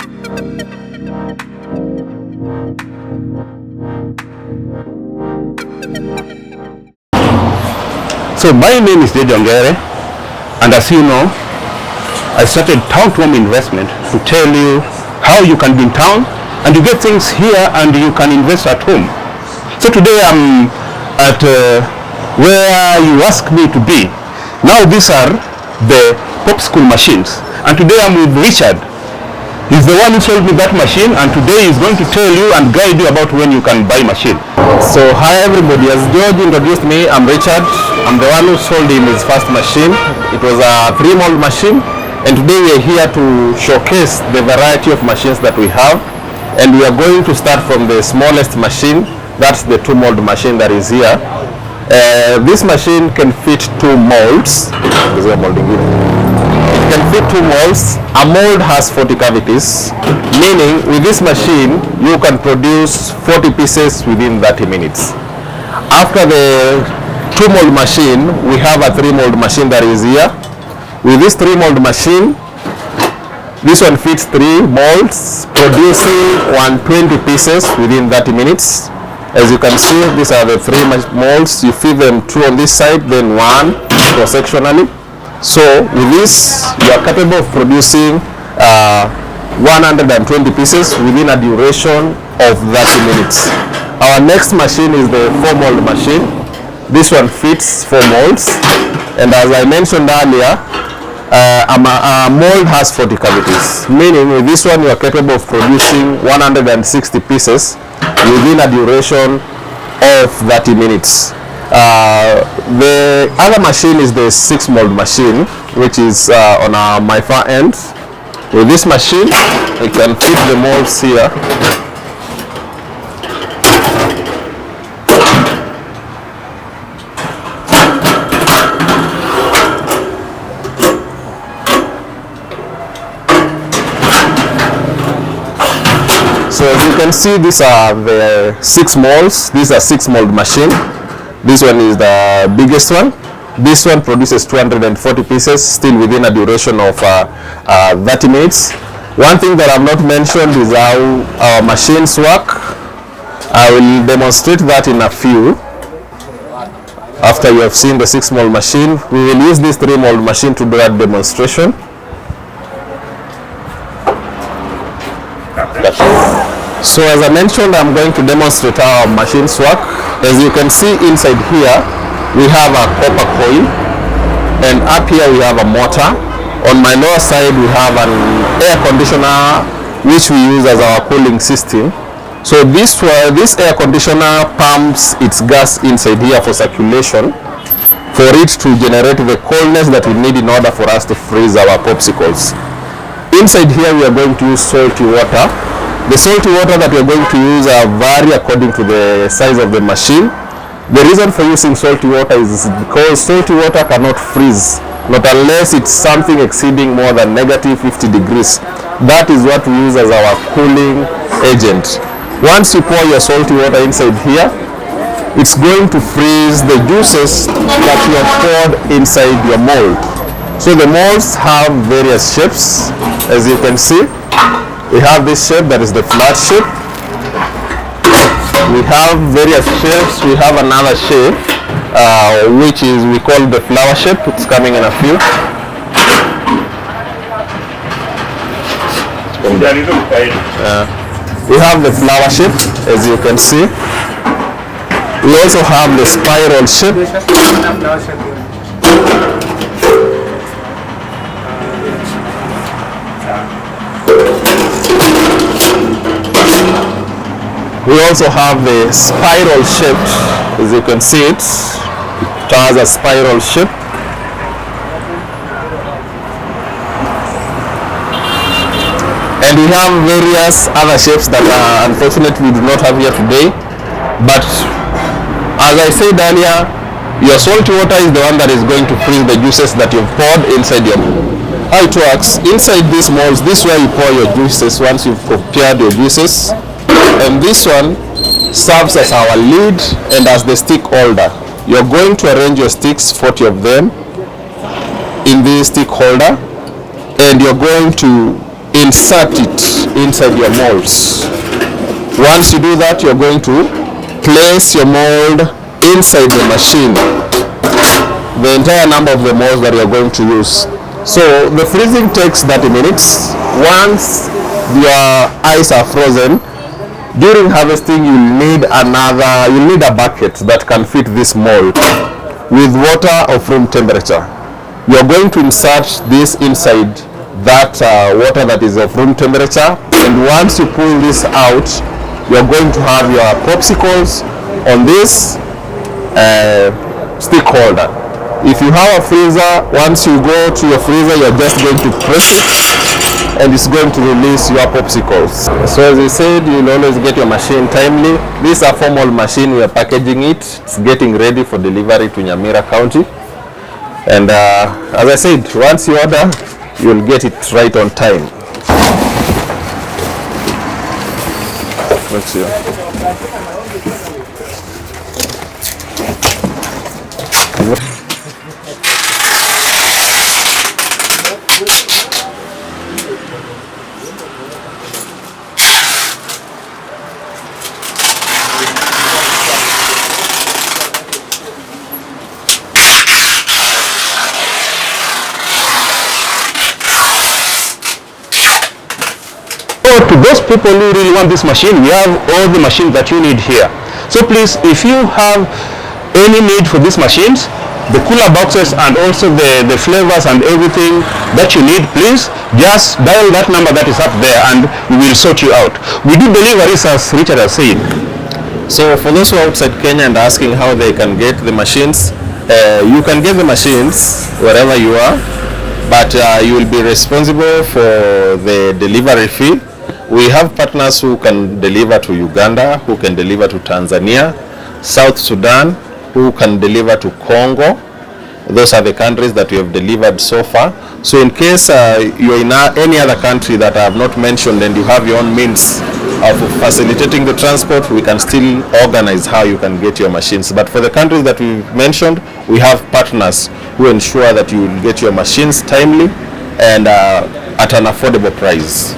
So my name is Dejo Ngere, and as you know, I started Town to Home Investment to tell you how you can be in town and you get things here and you can invest at home. So today I'm at where you asked me to be. Now these are the Popsicle machines, and today I'm with Richard. He's the one who sold me that machine, and today he's going to tell you and guide you about when you can buy machine. So hi everybody, as George introduced me, I'm Richard. I'm the one who sold him his first machine. It was a 3-mold machine, and today we are here to showcase the variety of machines that we have, and we are going to start from the smallest machine. That's the 2-mold machine that is here. This machine can fit 2 molds. It can fit 2 molds. A mold has 40 cavities, meaning with this machine you can produce 40 pieces within 30 minutes. After the 2-mold machine, we have a 3-mold machine that is here. With this 3-mold machine, this one fits 3 molds, producing 120 pieces within 30 minutes. As you can see, these are the 3 molds. You feed them 2 on this side, then 1 cross-sectionally. So with this, you are capable of producing 120 pieces within a duration of 30 minutes. Our next machine is the 4-mold machine. This one fits 4 molds, and as I mentioned earlier, a mold has 40 cavities, meaning with this one you are capable of producing 160 pieces within a duration of 30 minutes. The other machine is the 6-mold machine, which is on my far end. With this machine, I can fit the molds here. So as you can see, these are the 6 molds. These are 6-mold machine. This one is the biggest one. This one produces 240 pieces, still within a duration of 30 minutes. One thing that I've not mentioned is how our machines work. I will demonstrate that in a few. After you have seen the 6-mold machine, we will use this 3-mold machine to do that demonstration. So as I mentioned, I'm going to demonstrate how our machines work. As you can see inside here, we have a copper coil, and up here we have a motor. On my lower side we have an air conditioner which we use as our cooling system. So this air conditioner pumps its gas inside here for circulation, for it to generate the coldness that we need in order for us to freeze our popsicles. Inside here we are going to use salty water. The salty water that we are going to use vary according to the size of the machine. The reason for using salty water is because salty water cannot freeze, not unless it's something exceeding more than -50 degrees. That is what we use as our cooling agent. Once you pour your salty water inside here, it's going to freeze the juices that you have poured inside your mold. So the molds have various shapes, as you can see. We have this shape that is the flat shape. We have various shapes. We have another shape which is we call the flower shape. It's coming in a few. We have the flower shape, as you can see. We also have the spiral shape. We also have the spiral shape. As you can see, it has a spiral shape. And we have various other shapes that unfortunately we do not have here today. But as I said earlier, your salty water is the one that is going to freeze the juices that you've poured inside your mold. How it works, inside these molds, this is where you pour your juices once you've prepared your juices. And this one serves as our lid and as the stick holder. You're going to arrange your sticks, 40 of them, in this stick holder, and you're going to insert it inside your molds. Once you do that, you're going to place your mold inside the machine, the entire number of the molds that you're going to use. So the freezing takes 30 minutes. Once your ice are frozen, during harvesting you'll need a bucket that can fit this mold with water of room temperature. You're going to insert this inside that water that is of room temperature, and once you pull this out, you're going to have your popsicles on this stick holder. If you have a freezer, once you go to your freezer, you're just going to press it and it's going to release your popsicles. So as I said, you'll always get your machine timely. This is a formal machine, we are packaging it. It's getting ready for delivery to Nyamira County. And as I said, once you order, you'll get it right on time. Let's see. To those people who really want this machine, we have all the machines that you need here. So please, if you have any need for these machines, the cooler boxes and also the flavors and everything that you need, please just dial that number that is up there and we will sort you out. We do deliveries, as Richard has said. So for those who are outside Kenya and asking how they can get the machines, you can get the machines wherever you are, but you will be responsible for the delivery fee. We have partners who can deliver to Uganda, who can deliver to Tanzania, South Sudan, who can deliver to Congo. Those are the countries that we have delivered so far. So in case you're in any other country that I have not mentioned and you have your own means of facilitating the transport, we can still organize how you can get your machines. But for the countries that we've mentioned, we have partners who ensure that you will get your machines timely and at an affordable price.